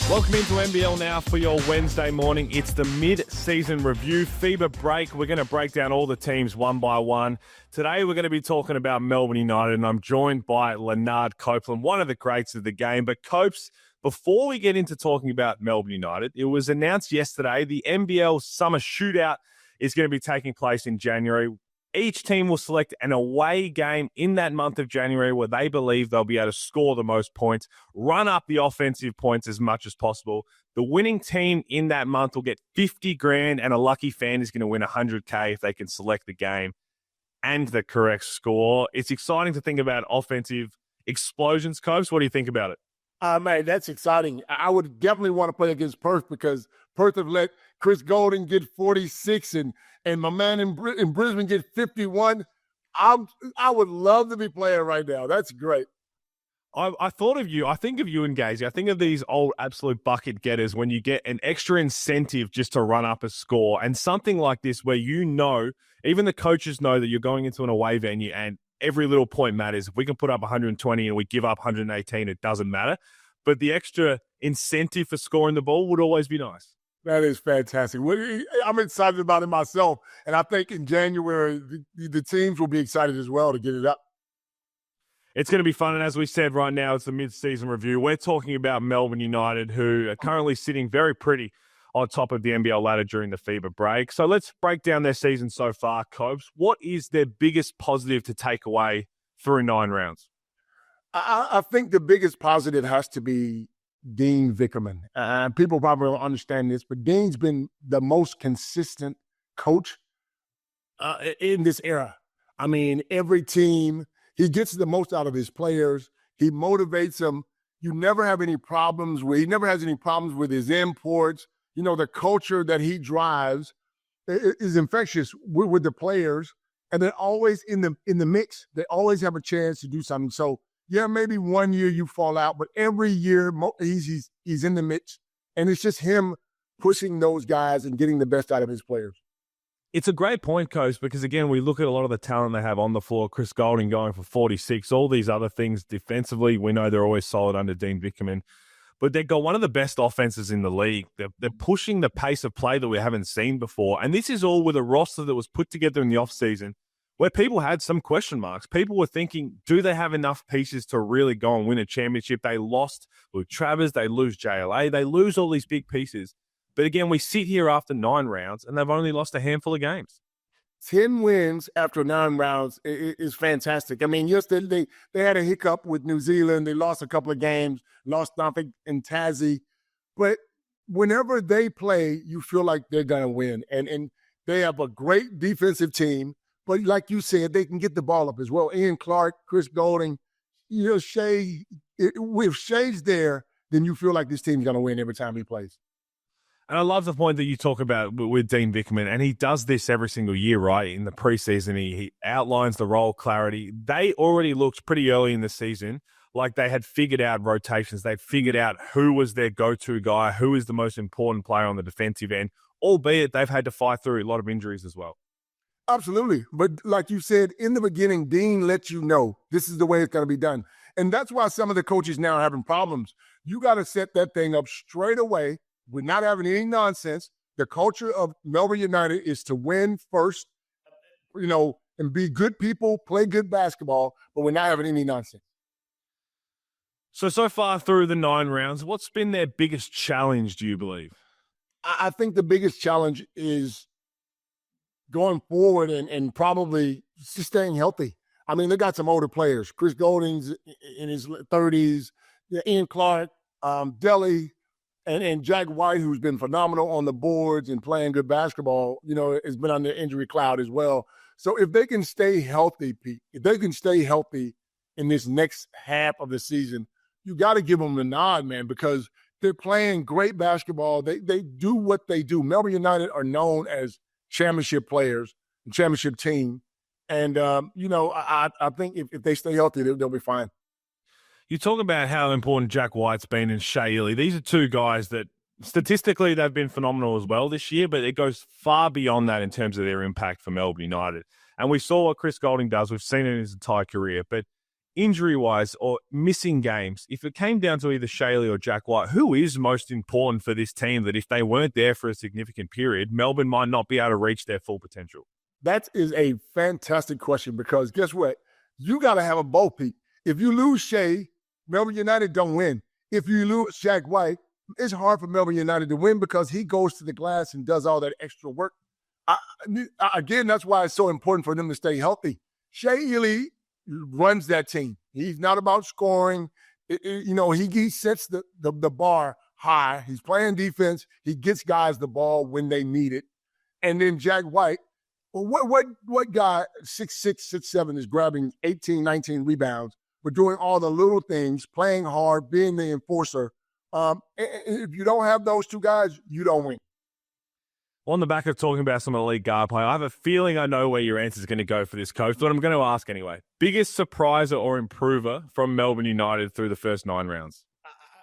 Welcome into NBL Now for your Wednesday morning. It's the mid-season review, FIBA break. We're going to break down all the teams one by one. Today we're going to be talking about Melbourne United, and I'm joined by Lanard Copeland, one of the greats of the game. But Copes, before we get into talking about Melbourne United, it was announced yesterday the NBL Summer Shootout is going to be taking place in January. Each team will select an away game in that month of January where they believe they'll be able to score the most points, run up the offensive points as much as possible. The winning team in that month will get 50 grand, and a lucky fan is going to win 100K if they can select the game and the correct score. It's exciting to think about offensive explosions. Copes, what do you think about it? Man, that's exciting. I would definitely want to play against Perth because Perth have let Chris Golding get 46 and my man in Brisbane get 51. I would love to be playing right now. That's great. I thought of you. I think of you and Gazy. I think of these old absolute bucket getters when you get an extra incentive just to run up a score, and something like this where even the coaches know that you're going into an away venue and every little point matters. If we can put up 120 and we give up 118, it doesn't matter. But the extra incentive for scoring the ball would always be nice. That is fantastic. I'm excited about it myself, and I think in January the teams will be excited as well to get it up. It's going to be fun, and as we said, right now it's the mid-season review. We're talking about Melbourne United, who are currently sitting very pretty on top of the NBL ladder during the FIBA break. So let's break down their season so far, Copes. What is their biggest positive to take away through 9 rounds? I think the biggest positive has to be Dean Vickerman. People probably don't understand this, but Dean's been the most consistent coach in this era. I mean, every team, he gets the most out of his players. He motivates them. He never has any problems with his imports. You know, the culture that he drives is infectious with the players, and they're always in the mix. They always have a chance to do something. So, yeah, maybe one year you fall out, but every year he's in the mix, and it's just him pushing those guys and getting the best out of his players. It's a great point, Coach, because, again, we look at a lot of the talent they have on the floor. Chris Golding going for 46, all these other things defensively. We know they're always solid under Dean Vickerman. But they've got one of the best offenses in the league. They're pushing the pace of play that we haven't seen before. And this is all with a roster that was put together in the offseason where people had some question marks. People were thinking, do they have enough pieces to really go and win a championship? They lost Luke Travers. They lose JLA. They lose all these big pieces. But again, we sit here after 9 rounds, and they've only lost a handful of games. 10 wins after 9 rounds is fantastic. I mean, yes, they had a hiccup with New Zealand. They lost a couple of games, lost nothing in Tassie. But whenever they play, you feel like they're going to win. And they have a great defensive team. But like you said, they can get the ball up as well. Ian Clark, Chris Golding, Shea. If Shea's there, then you feel like this team's going to win every time he plays. And I love the point that you talk about with Dean Vickerman, and he does this every single year, right? In the preseason, he outlines the role clarity. They already looked pretty early in the season like they had figured out rotations. They'd figured out who was their go-to guy, who is the most important player on the defensive end, albeit they've had to fight through a lot of injuries as well. Absolutely. But like you said, in the beginning, Dean let you know this is the way it's going to be done. And that's why some of the coaches now are having problems. You got to set that thing up straight away. We're not having any nonsense. The culture of Melbourne United is to win first, and be good people, play good basketball, but we're not having any nonsense. So far through the 9 rounds, what's been their biggest challenge, do you believe? I think the biggest challenge is going forward and probably just staying healthy. I mean, they got some older players. Chris Golding's in his 30s, Ian Clark, Delhi, and Jack White, who's been phenomenal on the boards and playing good basketball, has been on the injury cloud as well. So if they can stay healthy, Pete, if they can stay healthy in this next half of the season, you got to give them the nod, man, because they're playing great basketball. They do what they do. Melbourne United are known as championship players, championship team. And, I think if they stay healthy, they'll be fine. You talk about how important Jack White's been and Shea Ely. These are 2 guys that statistically they've been phenomenal as well this year, but it goes far beyond that in terms of their impact for Melbourne United. And we saw what Chris Golding does. We've seen it in his entire career. But injury-wise or missing games, if it came down to either Shaley or Jack White, who is most important for this team that if they weren't there for a significant period, Melbourne might not be able to reach their full potential? That is a fantastic question because guess what? You got to have a both, Pete. If you lose Shea, Melbourne United don't win. If you lose Jack White, it's hard for Melbourne United to win because he goes to the glass and does all that extra work. Again, that's why it's so important for them to stay healthy. Shea Ely runs that team. He's not about scoring. He sets the bar high. He's playing defense. He gets guys the ball when they need it. And then Jack White, what guy 6'6", 6'7" is grabbing 18, 19 rebounds, but doing all the little things, playing hard, being the enforcer. If you don't have those two guys, you don't win. On the back of talking about some elite guard play, I have a feeling I know where your answer is going to go for this, Coach, but I'm going to ask anyway. Biggest surpriser or improver from Melbourne United through the first 9 rounds?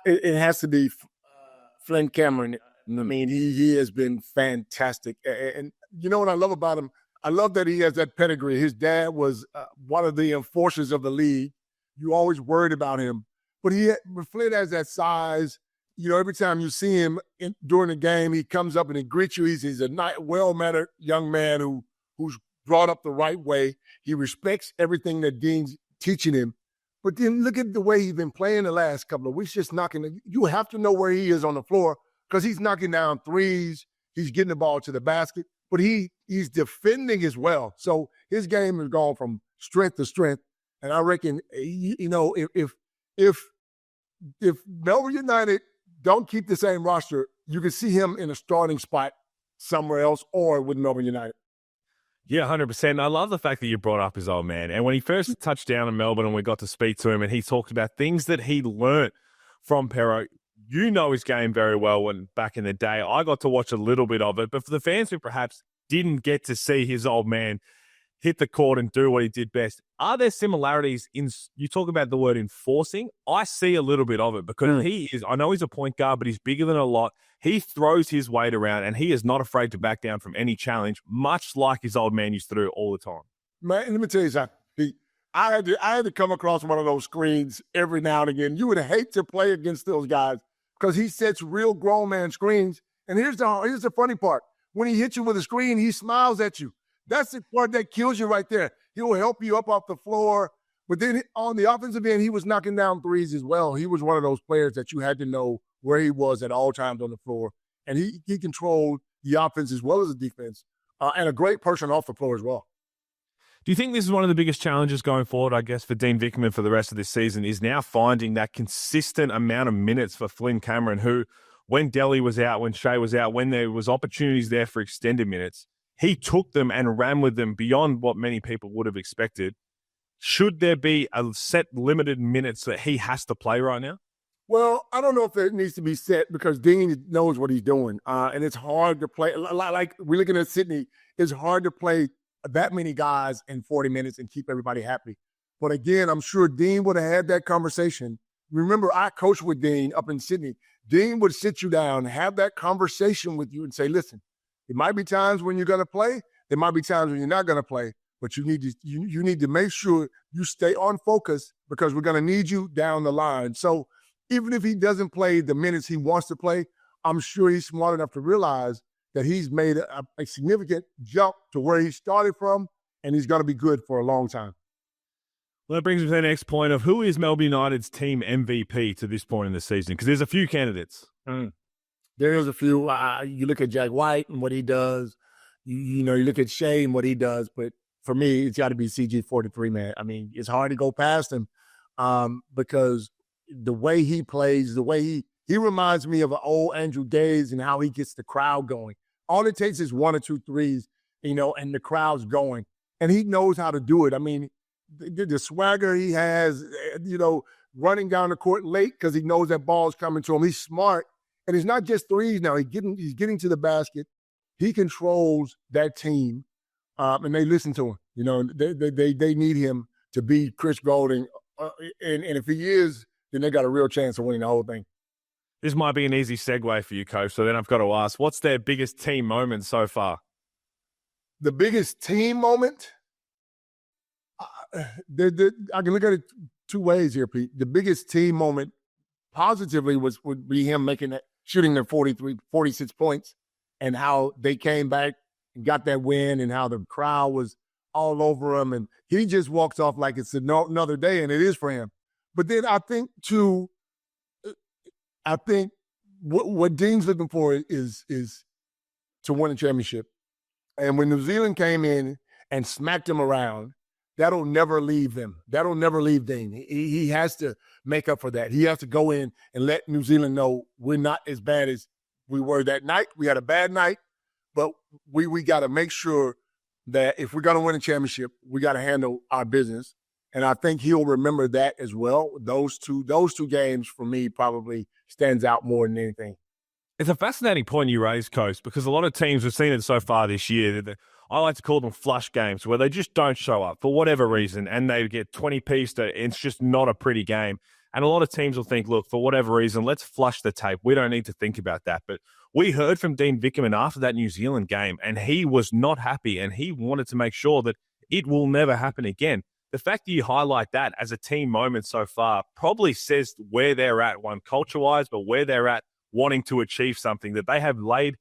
It has to be Flynn Cameron. I mean, he has been fantastic. And you know what I love about him? I love that he has that pedigree. His dad was one of the enforcers of the league. You always worried about him. But Flynn has that size. Every time you see him during the game, he comes up and he greets you. He's a well-mannered young man who's brought up the right way. He respects everything that Dean's teaching him. But then look at the way he's been playing the last couple of weeks, just knocking. You have to know where he is on the floor because he's knocking down threes. He's getting the ball to the basket, but he's defending as well. So his game has gone from strength to strength. And I reckon, if Melbourne United don't keep the same roster, you can see him in a starting spot somewhere else or with Melbourne United. Yeah, 100%. I love the fact that you brought up his old man. And when he first touched down in Melbourne and we got to speak to him and he talked about things that he learnt from Pero, you know his game very well when back in the day. I got to watch a little bit of it. But for the fans who perhaps didn't get to see his old man hit the court and do what he did best, are there similarities you talk about the word enforcing? I see a little bit of it because I know he's a point guard, but he's bigger than a lot. He throws his weight around and he is not afraid to back down from any challenge, much like his old man used to do all the time. Man, let me tell you something, Pete. I had to come across one of those screens every now and again. You would hate to play against those guys because he sets real grown man screens. And here's the funny part. When he hits you with a screen, he smiles at you. That's the part that kills you right there. He'll help you up off the floor. But then on the offensive end, he was knocking down threes as well. He was one of those players that you had to know where he was at all times on the floor. And he controlled the offense as well as the defense. And a great person off the floor as well. Do you think this is one of the biggest challenges going forward, I guess, for Dean Vickerman for the rest of this season, is now finding that consistent amount of minutes for Flynn Cameron, who, when Delhi was out, when Shea was out, when there was opportunities there for extended minutes, he took them and ran with them beyond what many people would have expected. Should there be a set limited minutes that he has to play right now? Well, I don't know if it needs to be set because Dean knows what he's doing. And it's hard to play. Like we're looking at Sydney, it's hard to play that many guys in 40 minutes and keep everybody happy. But again, I'm sure Dean would have had that conversation. Remember, I coached with Dean up in Sydney. Dean would sit you down, have that conversation with you and say, listen, it might be times when you're going to play. There might be times when you're not going to play. But you need to make sure you stay on focus because we're going to need you down the line. So even if he doesn't play the minutes he wants to play, I'm sure he's smart enough to realize that he's made a significant jump to where he started from, and he's going to be good for a long time. Well, that brings me to the next point of who is Melbourne United's team MVP to this point in the season? Because there's a few candidates. There's a few. You look at Jack White and what he does. You look at Shea and what he does. But for me, it's got to be CG43, man. I mean, it's hard to go past him because the way he plays, the way he reminds me of an old Andrew Days and how he gets the crowd going. All it takes is 1 or 2 threes, and the crowd's going. And he knows how to do it. I mean, the swagger he has, running down the court late because he knows that ball's coming to him. He's smart. And it's not just threes now. He's getting to the basket. He controls that team, and they listen to him. They need him to be Chris Golding. And if he is, then they got a real chance of winning the whole thing. This might be an easy segue for you, Coach. So then I've got to ask, what's their biggest team moment so far? The biggest team moment? I can look at it two ways here, Pete. The biggest team moment positively would be him shooting their 46 points, and how they came back and got that win, and how the crowd was all over him, and he just walks off like it's another day, and it is for him. But then I think what Dean's looking for is to win a championship. And when New Zealand came in and smacked him around, that'll never leave him. That'll never leave Dean. He has to make up for that. He has to go in and let New Zealand know we're not as bad as we were that night. We had a bad night, but we got to make sure that if we're going to win a championship, we got to handle our business. And I think he'll remember that as well. Those two games for me probably stands out more than anything. It's a fascinating point you raised, Coach, because a lot of teams, we've seen it so far this year, I like to call them flush games, where they just don't show up for whatever reason, and they get 20-pieced. It's just not a pretty game. And a lot of teams will think, look, for whatever reason, let's flush the tape. We don't need to think about that. But we heard from Dean Vickerman after that New Zealand game, and he was not happy, and he wanted to make sure that it will never happen again. The fact that you highlight that as a team moment so far probably says where they're at, one culture-wise, but where they're at wanting to achieve something, that they have laid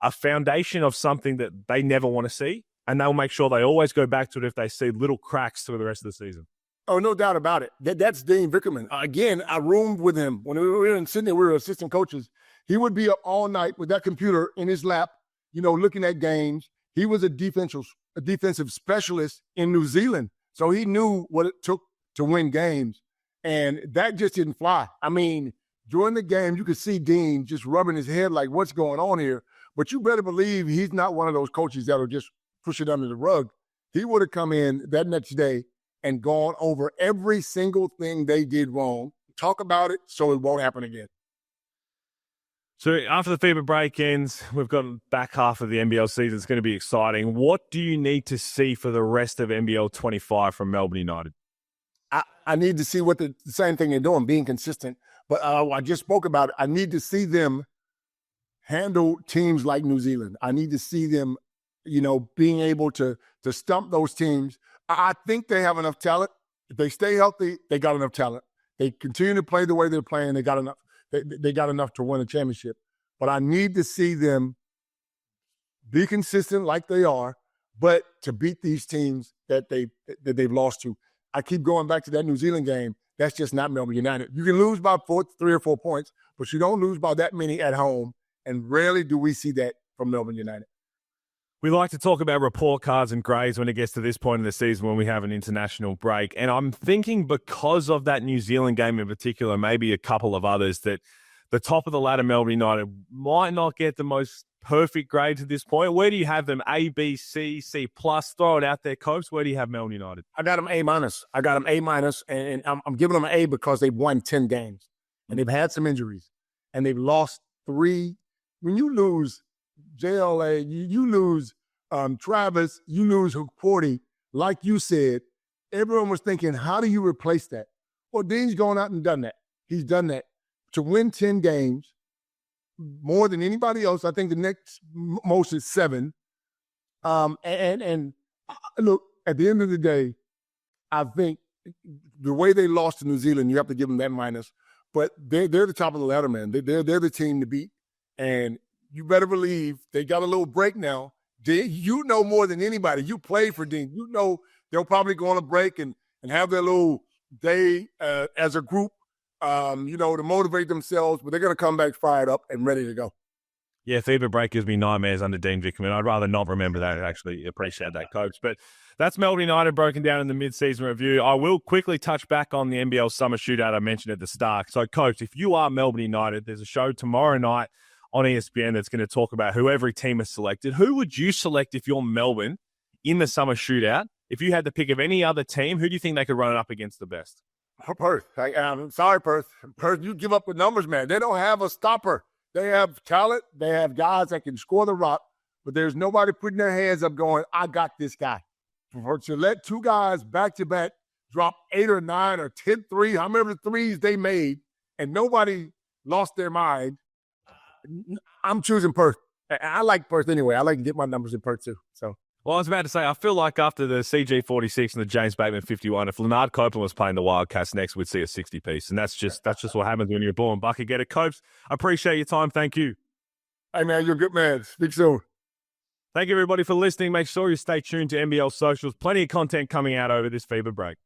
a foundation of something that they never want to see, and they'll make sure they always go back to it if they see little cracks through the rest of the season. Oh, no doubt about it. That's Dean Vickerman. Again, I roomed with him. When we were in Sydney, we were assistant coaches. He would be up all night with that computer in his lap, looking at games. He was a defensive specialist in New Zealand, so he knew what it took to win games, and that just didn't fly. I mean, during the game, you could see Dean just rubbing his head like, what's going on here? But you better believe he's not one of those coaches that'll just push it under the rug. He would have come in that next day and gone over every single thing they did wrong, talk about it so it won't happen again. So after the FIBA break ends, we've got back half of the NBL season. It's going to be exciting. What do you need to see for the rest of NBL 25 from Melbourne United? I need to see what the same thing they're doing, being consistent. But I just spoke about it. I need to see them handle teams like New Zealand. I need to see them, being able to stump those teams. I think they have enough talent. If they stay healthy, they got enough talent. They continue to play the way they're playing. They got enough. They got enough to win a championship. But I need to see them be consistent like they are, but to beat these teams that they've lost to. I keep going back to that New Zealand game. That's just not Melbourne United. You can lose by 3 or 4 points, but you don't lose by that many at home. And rarely do we see that from Melbourne United. We like to talk about report cards and grades when it gets to this point in the season when we have an international break. And I'm thinking because of that New Zealand game in particular, maybe a couple of others, that the top of the ladder Melbourne United might not get the most perfect grades at this point. Where do you have them? A, B, C, C+? Throw it out there, Copes. Where do you have Melbourne United? I got them A-. I got them A-, and I'm giving them an A because they've won 10 games. And they've had some injuries. And they've lost 3. When you lose JLA, you lose Travis, you lose Hookporty, like you said, everyone was thinking, how do you replace that? Well, Dean's gone out and done that. He's done that. To win 10 games, more than anybody else, I think the next most is 7. And look, at the end of the day, I think the way they lost to New Zealand, you have to give them that minus. But they're the top of the ladder, man. They're the team to beat. And you better believe they got a little break now. You know more than anybody. You played for Dean. You know they'll probably go on a break and have their little day as a group, to motivate themselves. But they're going to come back fired up and ready to go. Yeah, FIBA break gives me nightmares under Dean Vickerman. I'd rather not remember that. I actually appreciate that, Coach. But that's Melbourne United broken down in the mid-season review. I will quickly touch back on the NBL Summer Shootout I mentioned at the start. So, Coach, if you are Melbourne United, there's a show tomorrow night on ESPN that's going to talk about who every team has selected. Who would you select if you're Melbourne in the Summer Shootout? If you had to pick of any other team, who do you think they could run it up against the best? Perth. I'm sorry, Perth. Perth, you give up the numbers, man. They don't have a stopper. They have talent. They have guys that can score the rock, but there's nobody putting their hands up going, I got this guy. To let 2 guys back-to-back drop 8 or 9 or 10 threes, how many threes they made, and nobody lost their mind, I'm choosing Perth. I like Perth anyway. I like to get my numbers in Perth too. So Well, I was about to say, I feel like after the CG46 and the James Bateman 51, if Lanard Copeland was playing the Wildcats next, we'd see a 60-piece. And that's just what happens when you're born. Bucky, get it, Copes. I appreciate your time. Thank you. Hey, man, you're a good man. Speak soon. Thank you, everybody, for listening. Make sure you stay tuned to NBL Socials. Plenty of content coming out over this FIBA break.